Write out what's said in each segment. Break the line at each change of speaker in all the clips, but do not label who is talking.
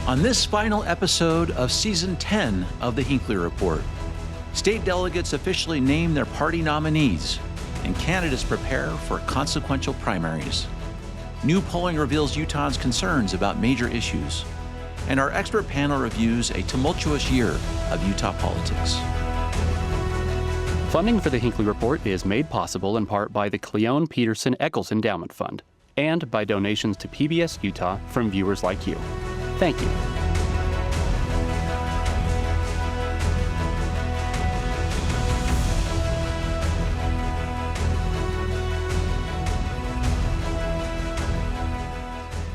On this final episode of Season 10 of the Hinckley Report, state delegates officially name their party nominees, and candidates prepare for consequential primaries. New polling reveals Utahns' concerns about major issues, and our expert panel reviews a tumultuous year of Utah politics.
Funding for the Hinckley Report is made possible in part by the Cleone Peterson Eccles Endowment Fund and by donations to PBS Utah from viewers like you. Thank you.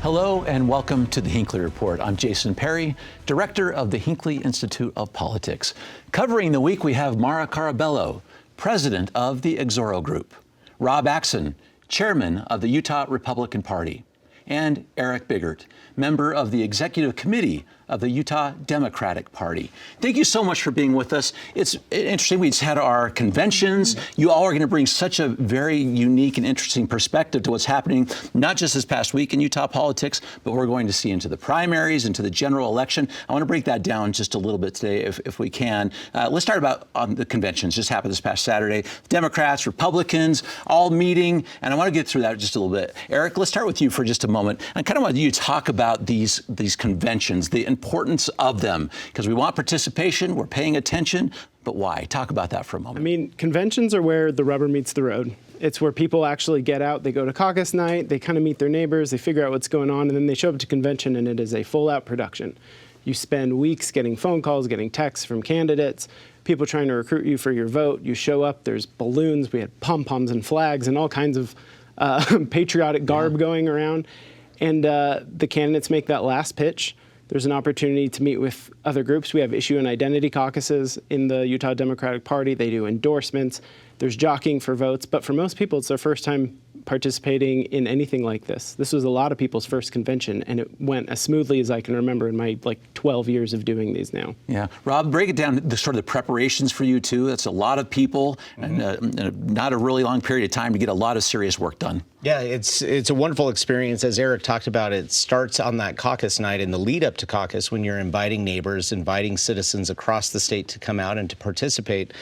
Hello and welcome to the Hinckley Report. I'm Jason Perry, director of the Hinckley Institute of Politics. Covering the week, we have Mara Carabello, president of the Exoro Group, Rob Axon, chairman of the Utah Republican Party, and Eric Biggert, member of the executive committee of the Utah Democratic Party. Thank you so much for being with us. It's interesting. We just had our conventions. You all are going to bring such a very unique and interesting perspective to what's happening, not just this past week in Utah politics, but we're going to see into the primaries, into the general election. I want to break that down just a little bit today, if we can. Let's start about on the conventions. Just happened this past Saturday. Democrats, Republicans, all meeting, and I want to get through that just a little bit. Eric, let's start with you for just a moment. I kind of want you to talk about these conventions, the importance of them, because we want participation, we're paying attention, but why? Talk about that for a moment.
I mean, conventions are where the rubber meets the road. It's where people actually get out, they go to caucus night, they kind of meet their neighbors, they figure out what's going on, and then they show up to convention and it is a full-out production. You spend weeks getting phone calls, getting texts from candidates, people trying to recruit you for your vote. You show up, there's balloons, we had pom-poms and flags and all kinds of patriotic garb going around. And the candidates make that last pitch. There's an opportunity to meet with other groups. We have issue and identity caucuses in the Utah Democratic Party. They do endorsements. There's jockeying for votes. But for most people, it's their first time participating in anything like this. This was a lot of people's first convention, and it went as smoothly as I can remember in my 12 years of doing these now. Yeah. Rob, break it down, the sort of the preparations for you, too. That's a lot of people and not a really long period of time to get a lot of serious work done.
Yeah, it's a wonderful experience. As Eric talked about, it starts on that caucus night in the lead up to caucus when you're inviting neighbors, inviting citizens across the state to come out and to participate.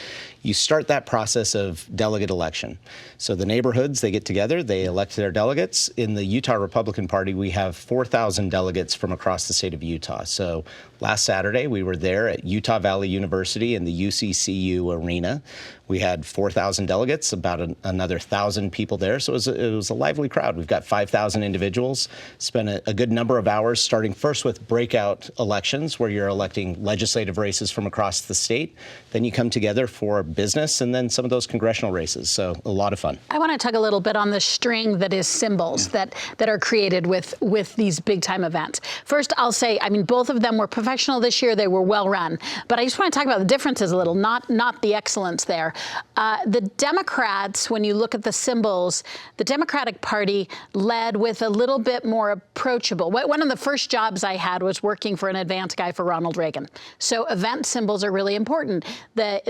You start that process of delegate election. So the neighborhoods, they get together, they elect their delegates. In the Utah Republican Party, we have 4,000 delegates from across the state of Utah. So last Saturday, we were there at Utah Valley University in the UCCU arena. We had 4,000 delegates, about another 1,000 people there. So it was a lively crowd. We've got 5,000 individuals, spent a good number of hours, starting first with breakout elections, where you're electing legislative races from across the state. Then you come together for business, and then some of those congressional races. So a lot of fun.
I want to talk a little bit on the string that is symbols that are created with these big time events. First, I'll say, I mean, both of them were professional this year. They were well run. But I just want to talk about the differences a little, not the excellence there. The Democrats, when you look at the symbols, the Democratic Party led with a little bit more approachable. One of the first jobs I had was working for an advance guy for Ronald Reagan. So event symbols are really important. They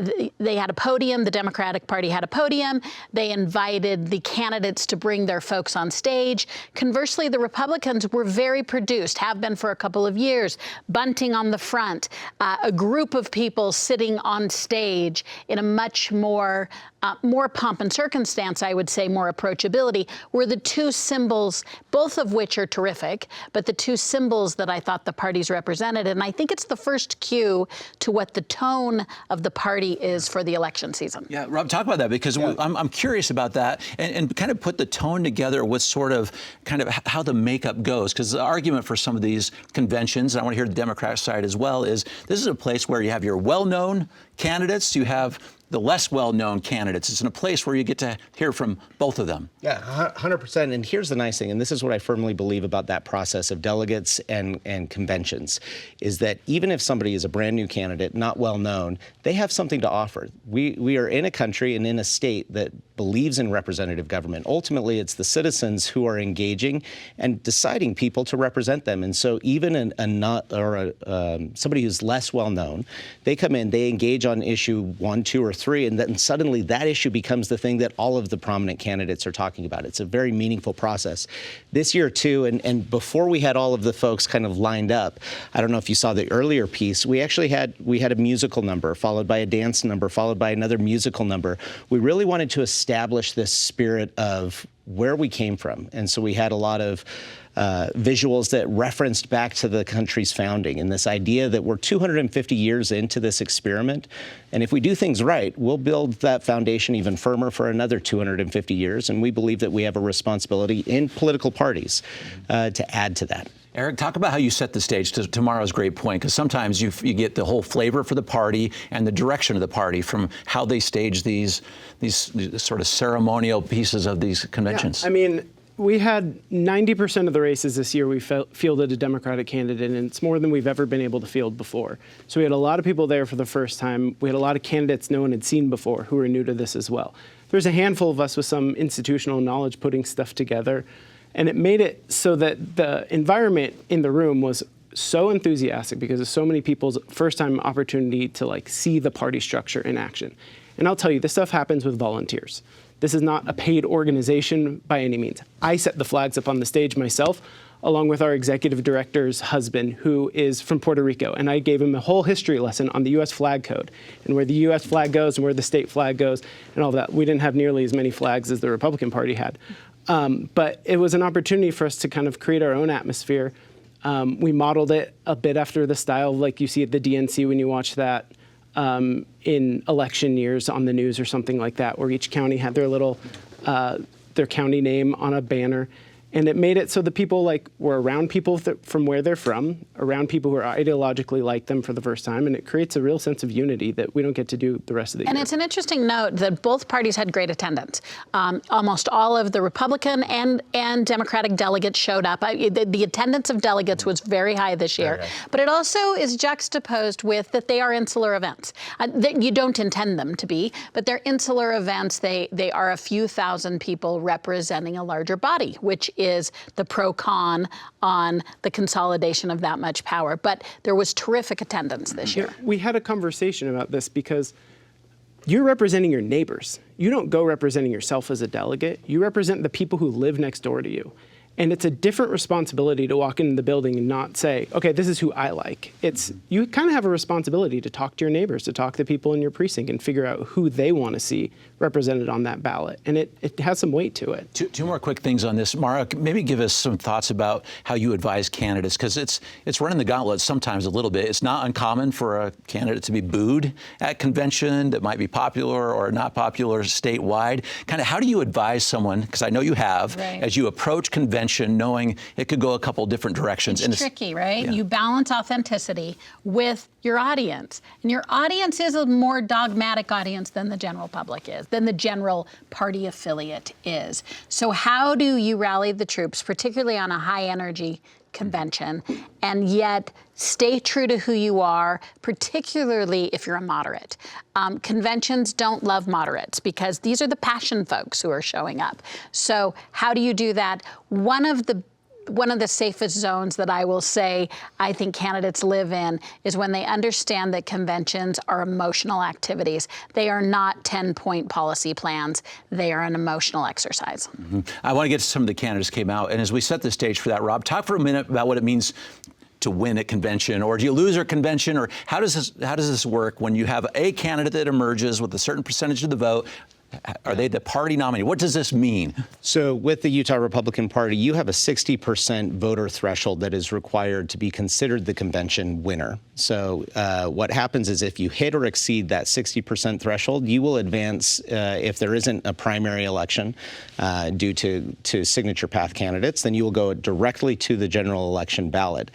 had a podium. The Democratic Party had a podium. They invited the candidates to bring their folks on stage. Conversely, the Republicans were very produced, have been for a couple of years, bunting on the front, a group of people sitting on stage in a much more pomp and circumstance, I would say, more approachability, were the two symbols, both of which are terrific, but the two symbols that I thought the parties represented. And I think it's the first cue to what the tone of the party is for the election season. Yeah, Rob, talk about that, because I'm curious about that, and kind of put the tone together with sort of kind of how the makeup goes, because the argument for some of these conventions, and I want to hear the Democrat side as well, is this is a place where you have your well-known candidates, you have the less well-known candidates. It's in a place where you get to hear from both of them.
Yeah, 100%. And here's the nice thing, and this is what I firmly believe about that process of delegates and conventions, is that even if somebody is a brand new candidate, not well-known, they have something to offer. We are in a country and in a state that believes in representative government. Ultimately, it's the citizens who are engaging and deciding people to represent them. And so even somebody who's less well-known, they come in, they engage on issue 1, 2, or 3, and then suddenly that issue becomes the thing that all of the prominent candidates are talking about. It's a very meaningful process. This year, too, and before we had all of the folks kind of lined up, I don't know if you saw the earlier piece, we had a musical number, followed by a dance number, followed by another musical number. We really wanted to establish this spirit of where we came from. And so we had a lot of visuals that referenced back to the country's founding and this idea that we're 250 years into this experiment. And if we do things right, we'll build that foundation even firmer for another 250 years. And we believe that we have a responsibility in political parties to add to that.
Eric, talk about how you set the stage to tomorrow's great point, because sometimes you get the whole flavor for the party and the direction of the party from how they stage these sort of ceremonial pieces of these conventions.
Yeah, I mean, we had 90% of the races this year we fielded a Democratic candidate, and it's more than we've ever been able to field before. So we had a lot of people there for the first time. We had a lot of candidates no one had seen before who were new to this as well. There's a handful of us with some institutional knowledge putting stuff together, and it made it so that the environment in the room was so enthusiastic because of so many people's first-time opportunity to see the party structure in action. And I'll tell you, this stuff happens with volunteers. This is not a paid organization by any means. I set the flags up on the stage myself, along with our executive director's husband, who is from Puerto Rico. And I gave him a whole history lesson on the U.S. flag code and where the U.S. flag goes and where the state flag goes and all of that. We didn't have nearly as many flags as the Republican Party had. But it was an opportunity for us to kind of create our own atmosphere. We modeled it a bit after the style like you see at the DNC when you watch that. In election years on the news or something like that, where each county had their little, their county name on a banner. And it made it so that people were around people from where they're from, around people who are ideologically like them for the first time, and it creates a real sense of unity that we don't get to do the rest of the year.
And it's an interesting note that both parties had great attendance. Almost all of the Republican and Democratic delegates showed up. The attendance of delegates was very high this year, but it also is juxtaposed with that they are insular events. That you don't intend them to be, but they're insular events. They are a few thousand people representing a larger body, which is the pro-con on the consolidation of that much power. But there was terrific attendance this year.
We had a conversation about this because you're representing your neighbors. You don't go representing yourself as a delegate. You represent the people who live next door to you. And it's a different responsibility to walk into the building and not say, okay, this is who I like. You kind of have a responsibility to talk to your neighbors, to talk to people in your precinct and figure out who they want to see represented on that ballot. And it has some weight to it.
Two more quick things on this. Mara, maybe give us some thoughts about how you advise candidates, because it's running the gauntlet sometimes a little bit. It's not uncommon for a candidate to be booed at convention that might be popular or not popular statewide. Kind of how do you advise someone, because I know you have, as you approach convention, knowing it could go a couple different directions.
It's tricky, right? Yeah. You balance authenticity with your audience. And your audience is a more dogmatic audience than the general public is, than the general party affiliate is. So how do you rally the troops, particularly on a high energy convention, and yet stay true to who you are, particularly if you're a moderate? Conventions don't love moderates because these are the passion folks who are showing up. So how do you do that? One of the safest zones that I will say I think candidates live in is when they understand that conventions are emotional activities. They are not 10-point policy plans. They are an emotional exercise.
Mm-hmm. I want to get to some of the candidates came out. And as we set the stage for that, Rob, talk for a minute about what it means to win a convention, or do you lose a convention, or how does this work when you have a candidate that emerges with a certain percentage of the vote? Are they the party nominee? What does this mean?
So with the Utah Republican Party, you have a 60% voter threshold that is required to be considered the convention winner. So what happens is if you hit or exceed that 60% threshold, you will advance if there isn't a primary election due to signature path candidates, then you will go directly to the general election ballot.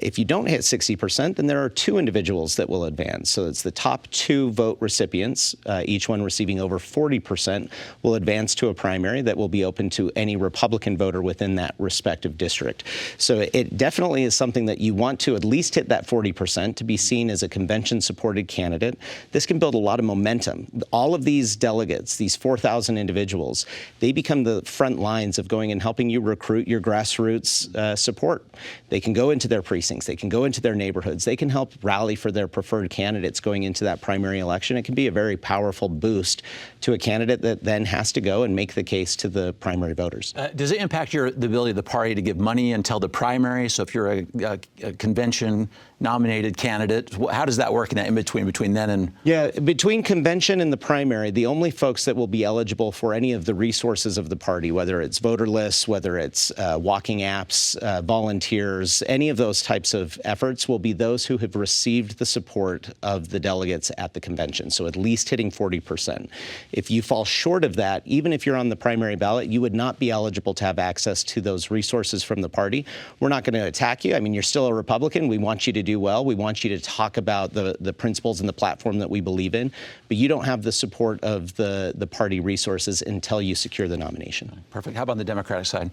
If you don't hit 60%, then there are two individuals that will advance. So it's the top two vote recipients, each one receiving over 40%, will advance to a primary that will be open to any Republican voter within that respective district. So it definitely is something that you want to at least hit that 40% to be seen as a convention-supported candidate. This can build a lot of momentum. All of these delegates, these 4,000 individuals, they become the front lines of going and helping you recruit your grassroots support. They can go into their their precincts. They can go into their neighborhoods. They can help rally for their preferred candidates going into that primary election. It can be a very powerful boost to a candidate that then has to go and make the case to the primary voters.
Does it impact the ability of the party to give money until the primary? So if you're a convention nominated candidate, how does that work in that between then and?
Yeah, between convention and the primary, the only folks that will be eligible for any of the resources of the party, whether it's voter lists, whether it's walking apps, volunteers, any of those types of efforts, will be those who have received the support of the delegates at the convention. So at least hitting 40%. If you fall short of that, even if you're on the primary ballot, you would not be eligible to have access to those resources from the party. We're not going to attack you. I mean, you're still a Republican. We want you to do well. We want you to talk about the principles and the platform that we believe in, but you don't have the support of the party resources until you secure the nomination.
Perfect. How about on the Democratic side?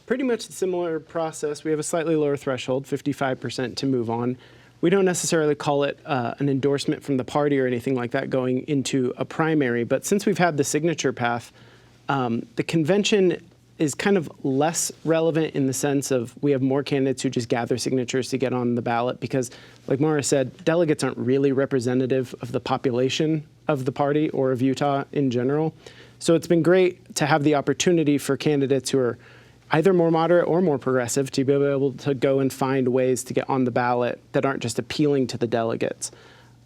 Pretty much a similar process. We have a slightly lower threshold, 55% to move on. We don't necessarily call it an endorsement from the party or anything like that going into a primary, but since we've had the signature path, the convention is kind of less relevant in the sense of we have more candidates who just gather signatures to get on the ballot because, like Mara said, delegates aren't really representative of the population of the party or of Utah in general. So it's been great to have the opportunity for candidates who are either more moderate or more progressive to be able to go and find ways to get on the ballot that aren't just appealing to the delegates.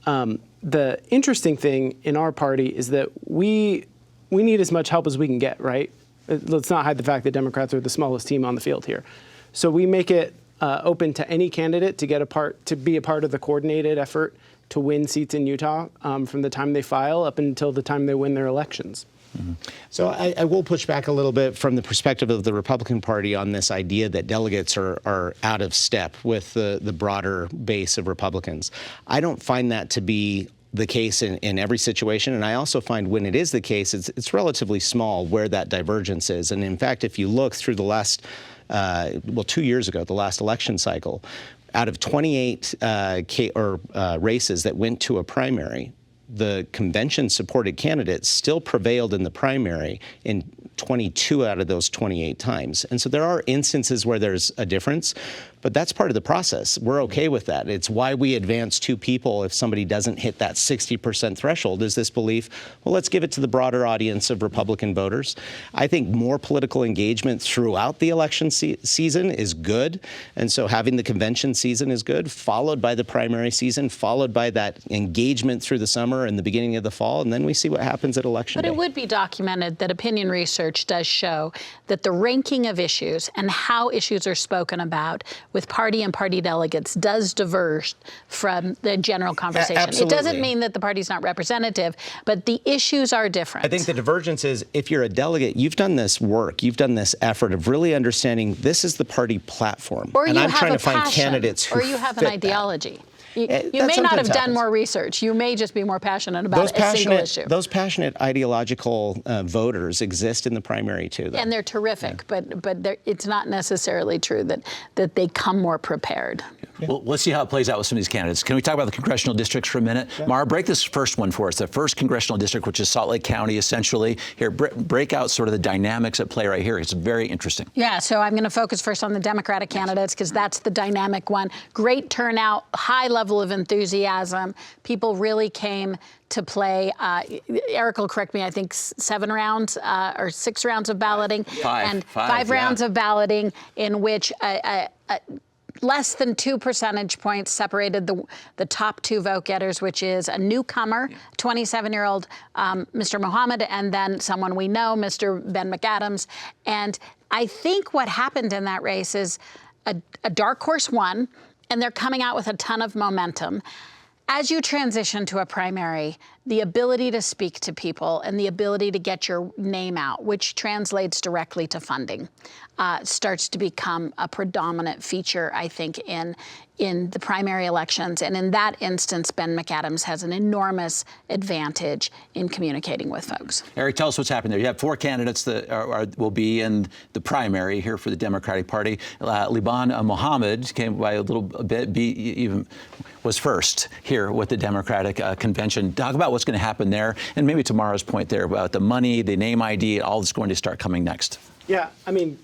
The interesting thing in our party is that we need as much help as we can get, right? Let's not hide the fact that Democrats are the smallest team on the field here. So we make it open to any candidate to be a part of the coordinated effort to win seats in Utah from the time they file up until the time they win their elections.
Mm-hmm. So I will push back a little bit from the perspective of the Republican Party on this idea that delegates are out of step with the broader base of Republicans. I don't find that to be the case in every situation. And I also find when it is the case, it's relatively small where that divergence is. And in fact, if you look through the last, 2 years ago, the last election cycle, out of 28 races that went to a primary, the convention-supported candidates still prevailed in the primary in 22 out of those 28 times. And so there are instances where there's a difference, but that's part of the process. We're okay with that. It's why we advance two people if somebody doesn't hit that 60% threshold, is this belief, well, let's give it to the broader audience of Republican voters. I think more political engagement throughout the election season is good. And so having the convention season is good, followed by the primary season, followed by that engagement through the summer and the beginning of the fall, and then we see what happens at election day.
But it would be documented that opinion research does show that the ranking of issues and how issues are spoken about with party and party delegates does diverge from the general conversation.
Absolutely.
It doesn't mean that the party's not representative, but the issues are different.
I think the divergence is if you're a delegate, you've done this work, you've done this effort of really understanding this is the party platform.
Or
and
you
I'm
have
trying
a
to find
passion,
candidates who
or you have an ideology. You may not have done more research. You may just be more passionate about a single issue.
Those passionate ideological voters exist in the primary too, though.
And they're terrific, but it's not necessarily true that they come more prepared.
Yeah. Well, let's see how it plays out with some of these candidates. Can we talk about the congressional districts for a minute? Yeah. Mara, break this first one for us. The first congressional district, which is Salt Lake County, essentially. Here, break out sort of the dynamics at play right here. It's very interesting.
Yeah, so I'm going to focus first on the Democratic candidates because that's the dynamic one. Great turnout, high level of enthusiasm. People really came to play. Eric will correct me, I think 7 rounds or 6 rounds of balloting. Five rounds of balloting in which less than 2 percentage points separated the top 2 vote getters, which is a newcomer, 27-year-old Mr. Mohamed, and then someone we know, Mr. Ben McAdams. And I think what happened in that race is a dark horse won, and they're coming out with a ton of momentum. As you transition to a primary, the ability to speak to people and the ability to get your name out, which translates directly to funding, starts to become a predominant feature, I think, in the primary elections. And in that instance, Ben McAdams has an enormous advantage in communicating with folks.
Eric, tell us what's happened there. You have 4 candidates that will be in the primary here for the Democratic Party. Liban Mohamed came by a little bit, even was first here with the Democratic convention. Talk about what's going to happen there, and maybe tomorrow's point there about the money, the name ID, all that's going to start coming next.
Yeah, I mean,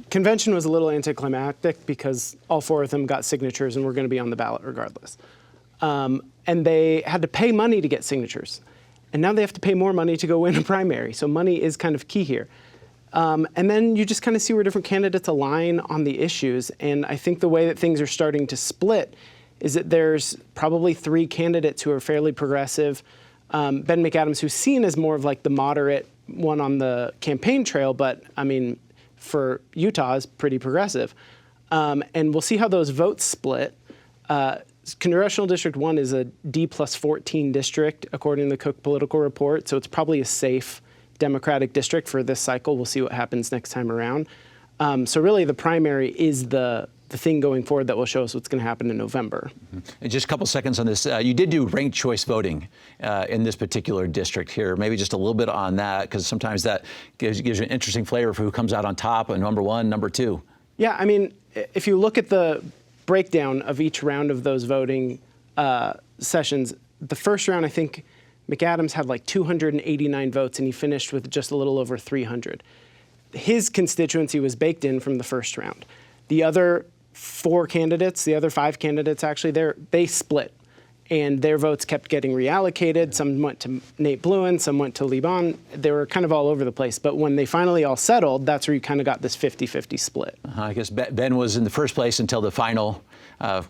convention was a little anticlimactic because all 4 of them got signatures and were going to be on the ballot regardless. And they had to pay money to get signatures. And now they have to pay more money to go win a primary. So money is kind of key here. And then you just kind of see where different candidates align on the issues. And I think the way that things are starting to split is that there's probably 3 candidates who are fairly progressive. Ben McAdams, who's seen as more of like the moderate one on the campaign trail, but I mean, for Utah is pretty progressive. And we'll see how those votes split. Congressional District 1 is a D+14 district, according to the Cook Political Report, so it's probably a safe Democratic district for this cycle. We'll see what happens next time around. So really the primary is the thing going forward that will show us what's going to happen in November.
And just a couple seconds on this. You did do ranked choice voting in this particular district here. Maybe just a little bit on that, because sometimes that gives you an interesting flavor for who comes out on top and number 1, number 2.
Yeah, I mean, if you look at the breakdown of each round of those voting sessions, the first round, I think McAdams had like 289 votes, and he finished with just a little over 300. His constituency was baked in from the first round. The other 4 candidates, the other 5 candidates actually, they split, and their votes kept getting reallocated. Some went to Nate Blouin, some went to Liban. They were kind of all over the place. But when they finally all settled, that's where you kind of got this 50-50 split.
I guess Ben was in the first place until the final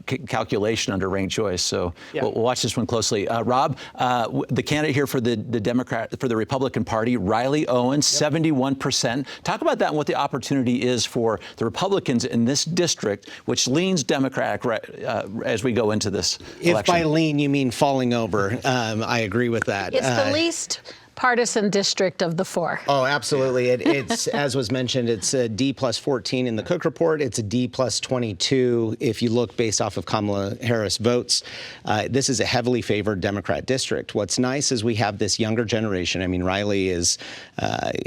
calculation under ranked choice. So
yeah.
we'll watch this one closely. Rob, the candidate here for the Republican Party, Riley Owen, 71%. Talk about that and what the opportunity is for the Republicans in this district, which leans Democratic as we go into this election.
If by lean you mean falling over, I agree with that.
It's the least partisan district of the 4.
Oh, absolutely. It's, as was mentioned, it's a D+14 in the Cook report. It's a D+22 if you look based off of Kamala Harris votes. This is a heavily favored Democrat district. What's nice is we have this younger generation. I mean, Riley is,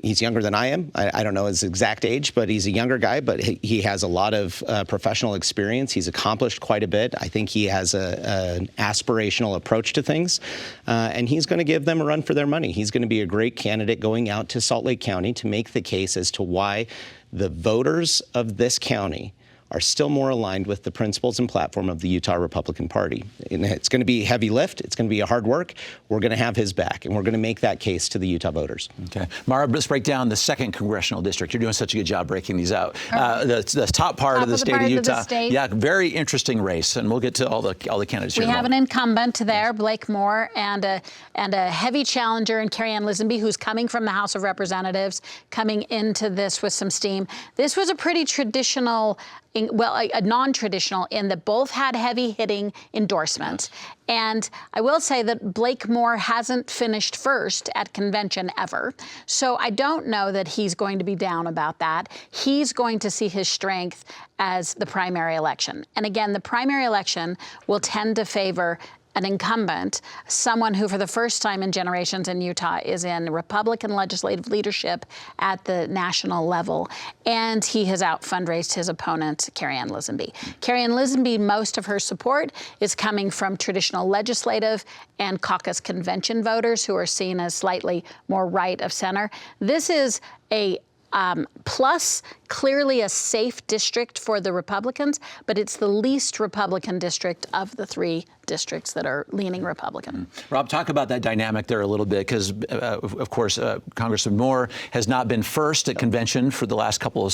he's younger than I am. I don't know his exact age, but he's a younger guy, but he has a lot of professional experience. He's accomplished quite a bit. I think he has an aspirational approach to things, and he's going to give them a run for their money. He's going to be a great candidate going out to Salt Lake County to make the case as to why the voters of this county are still more aligned with the principles and platform of the Utah Republican Party. And it's going to be a heavy lift. It's going to be a hard work. We're going to have his back, and we're going to make that case to the Utah voters.
Okay. Mara, let's break down the 2nd congressional district. You're doing such a good job breaking these out. The top part of the state of Utah. Yeah, very interesting race, and we'll get to all the candidates here.
We have an incumbent there, Blake Moore, and a heavy challenger in Carrie Ann Lisenby, who's coming from the House of Representatives, coming into this with some steam. This was a pretty traditional, a non-traditional in that both had heavy-hitting endorsements. And I will say that Blake Moore hasn't finished first at convention ever. So I don't know that he's going to be down about that. He's going to see his strength as the primary election. And again, the primary election will tend to favor an incumbent, someone who for the first time in generations in Utah is in Republican legislative leadership at the national level, and he has out-fundraised his opponent, Carrie Ann Lisenby. Carrie Ann Lisenby, most of her support is coming from traditional legislative and caucus convention voters who are seen as slightly more right of center. This is a plus clearly a safe district for the Republicans, but it's the least Republican district of the 3 districts that are leaning Republican.
Rob, talk about that dynamic there a little bit, because, of course, Congressman Moore has not been first at convention for the last couple of,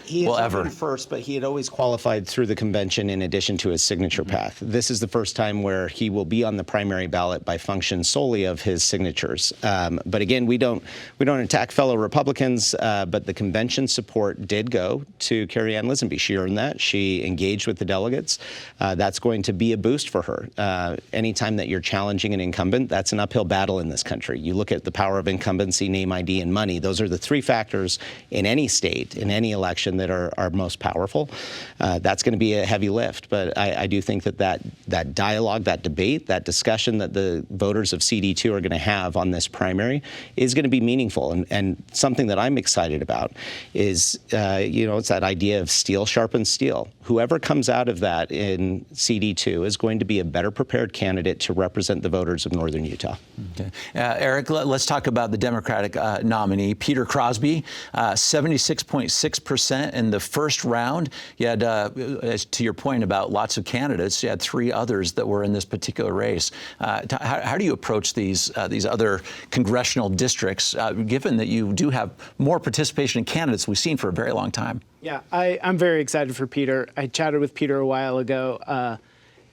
He has been first, but he had always qualified through the convention in addition to his signature path. This is the first time where he will be on the primary ballot by function solely of his signatures. But again, we don't attack fellow Republicans, but the convention support did go to Carrie Ann Lisenby. She earned that. She engaged with the delegates. That's going to be a boost for her. Anytime that you're challenging an incumbent, that's an uphill battle in this country. You look at the power of incumbency, name ID, and money. Those are the 3 factors in any state, in any election that are most powerful. That's going to be a heavy lift. But I do think that dialogue, that debate, that discussion that the voters of CD2 are going to have on this primary is going to be meaningful and something that I'm excited excited about is, it's that idea of steel sharpens steel. Whoever comes out of that in CD2 is going to be a better prepared candidate to represent the voters of northern Utah.
Okay. Eric, let's talk about the Democratic nominee, Peter Crosby, 76.6% in the first round. You had, as to your point about lots of candidates, you had 3 others that were in this particular race. How do you approach these other congressional districts, given that you do have more participation in candidates we've seen for a very long time?
Yeah, I'm very excited for Peter. I chatted with Peter a while ago.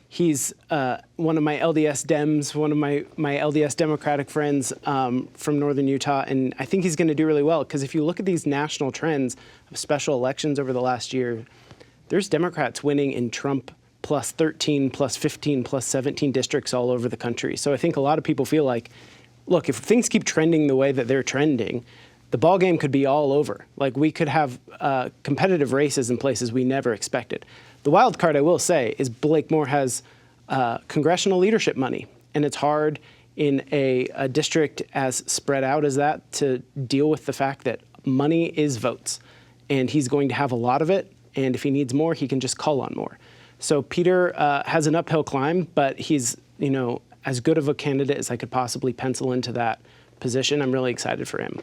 He's one of my LDS Dems, one of my LDS Democratic friends from northern Utah, and I think he's going to do really well, because if you look at these national trends of special elections over the last year, there's Democrats winning in Trump plus 13, plus 15, plus 17 districts all over the country. So I think a lot of people feel like, look, if things keep trending the way that they're trending, the ball game could be all over. Like, we could have competitive races in places we never expected. The wild card, I will say, is Blake Moore has congressional leadership money, and it's hard in a district as spread out as that to deal with the fact that money is votes, and he's going to have a lot of it, and if he needs more, he can just call on more. So Peter has an uphill climb, but he's, as good of a candidate as I could possibly pencil into that position. I'm really excited for him.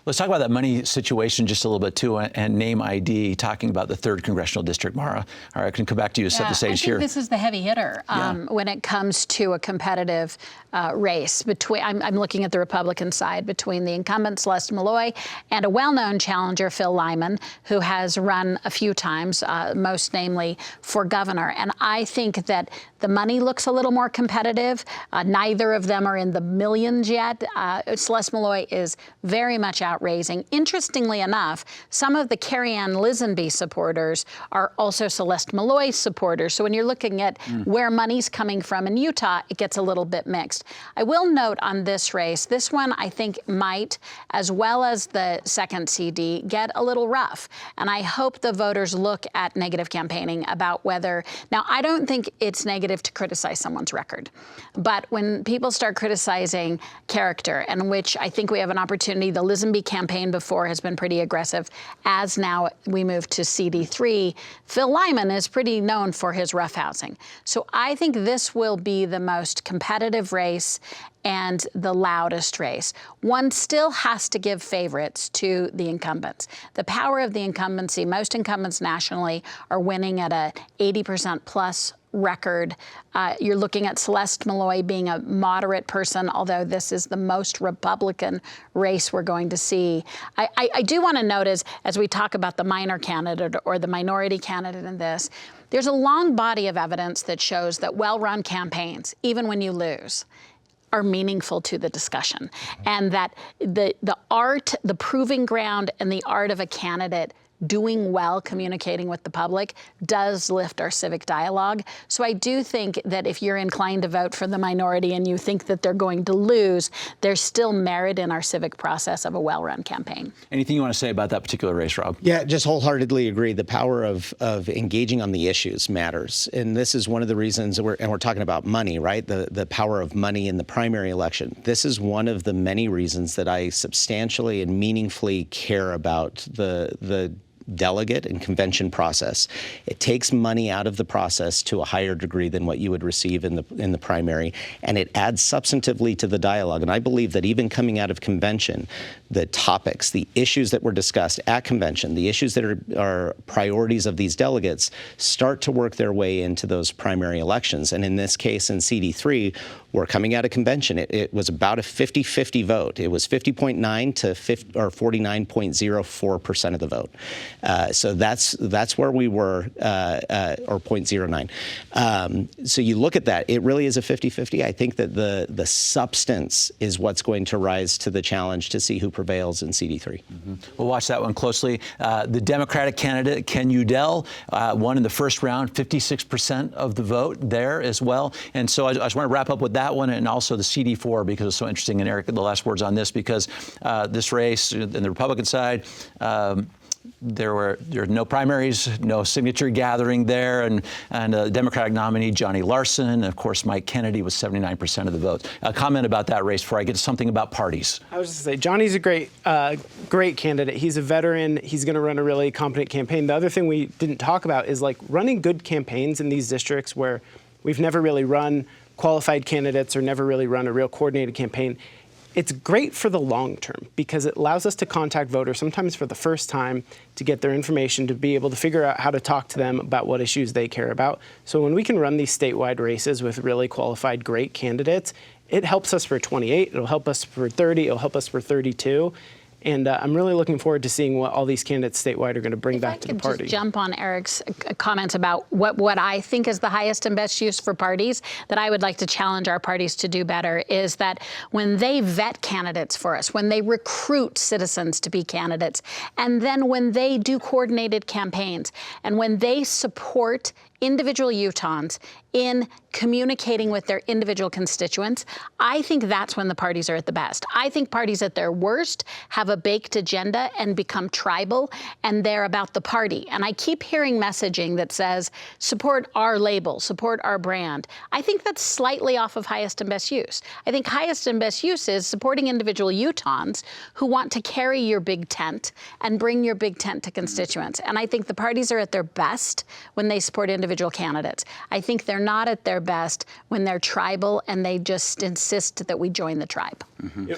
Let's talk about that money situation just a little bit, too, and name ID, talking about the 3rd Congressional District. Mara, all right, I can come back to you to set the stage here.
I think this is the heavy hitter when it comes to a competitive race. I'm looking at the Republican side between the incumbent Celeste Malloy and a well-known challenger, Phil Liban, who has run a few times, most namely for governor. And I think that the money looks a little more competitive. Neither of them are in the millions yet. Celeste Malloy is very much outraising. Interestingly enough, some of the Carrie Ann Lisenby supporters are also Celeste Malloy supporters. So when you're looking at where money's coming from in Utah, it gets a little bit mixed. I will note on this race, this one I think might, as well as the 2nd CD, get a little rough. And I hope the voters look at negative campaigning about whether, now I don't think it's negative to criticize someone's record, but when people start criticizing character, and which I think we have an opportunity, the Lisenby campaign before has been pretty aggressive. As now we move to CD3, Phil Liban is pretty known for his roughhousing. So I think this will be the most competitive race and the loudest race. One still has to give favorites to the incumbents. The power of the incumbency, most incumbents nationally are winning at a 80% plus record. You're looking at Celeste Malloy being a moderate person, although this is the most Republican race we're going to see. I do want to note, as we talk about the minor candidate or the minority candidate in this, there's a long body of evidence that shows that well-run campaigns, even when you lose, are meaningful to the discussion, and that the art, the proving ground, and the art of a candidate doing well communicating with the public does lift our civic dialogue. So I do think that if you're inclined to vote for the minority and you think that they're going to lose, there's still merit in our civic process of a well-run campaign.
Anything you want to say about that particular race, Rob?
Yeah, just wholeheartedly agree. The power of engaging on the issues matters. And this is one of the reasons, we're talking about money, right? The power of money in the primary election. This is one of the many reasons that I substantially and meaningfully care about the delegate and convention process. It takes money out of the process to a higher degree than what you would receive in the primary, and it adds substantively to the dialogue. And I believe that even coming out of convention, the topics, the issues that were discussed at convention, the issues that are priorities of these delegates start to work their way into those primary elections. And in this case, in CD3, we're coming out of convention. It was about a 50-50 vote. It was 50.9 to 49.04% of the vote. So that's where we were, or 0.09. So you look at that, it really is a 50-50. I think that the substance is what's going to rise to the challenge to see who prevails in CD3.
Mm-hmm. We'll watch that one closely. The Democratic candidate, Ken Udell, won in the first round, 56% of the vote there as well. And so I just want to wrap up with that one and also the CD4 because it's so interesting. And Eric, the last words on this, because this race in the Republican side, there were no primaries, no signature gathering there, and Democratic nominee Johnny Larson, of course, Mike Kennedy was 79% of the vote. A comment about that race before I get to something about parties.
I was just going to say, Johnny's a great candidate. He's a veteran. He's going to run a really competent campaign. The other thing we didn't talk about is like running good campaigns in these districts where we've never really run qualified candidates or never really run a real coordinated campaign. It's great for the long term because it allows us to contact voters, sometimes for the first time, to get their information, to be able to figure out how to talk to them about what issues they care about. So when we can run these statewide races with really qualified, great candidates, it helps us for 28, it'll help us for 30, it'll help us for 32. And I'm really looking forward to seeing what all these candidates statewide are going to bring back to the party.
Just jump on Eric's comments about what I think is the highest and best use for parties, that I would like to challenge our parties to do better, is that when they vet candidates for us, when they recruit citizens to be candidates, and then when they do coordinated campaigns, and when they support individual Utahns in communicating with their individual constituents, I think that's when the parties are at the best. I think parties at their worst have a baked agenda and become tribal, and they're about the party. And I keep hearing messaging that says, support our label, support our brand. I think that's slightly off of highest and best use. I think highest and best use is supporting individual Utahns who want to carry your big tent and bring your big tent to constituents. And I think the parties are at their best when they support individual candidates. I think they're not at their best when they're tribal and they just insist that we join the tribe.
You know,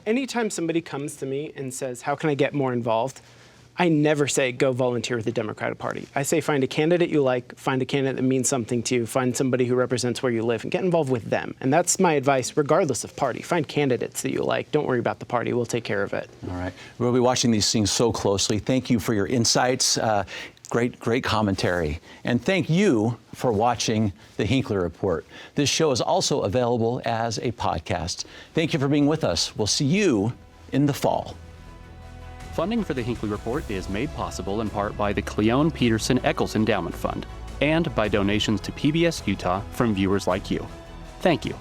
anytime somebody comes to me and says, how can I get more involved? I never say, go volunteer with the Democratic Party. I say, find a candidate you like, find a candidate that means something to you, find somebody who represents where you live, and get involved with them. And that's my advice, regardless of party. Find candidates that you like. Don't worry about the party. We'll take care of it.
All right. We'll be watching these things so closely. Thank you for your insights. Great commentary. And thank you for watching the Hinckley Report. This show is also available as a podcast. Thank you for being with us. We'll see you in the fall.
Funding for the Hinckley Report is made possible in part by the Cleone Peterson Eccles Endowment Fund and by donations to PBS Utah from viewers like you. Thank you.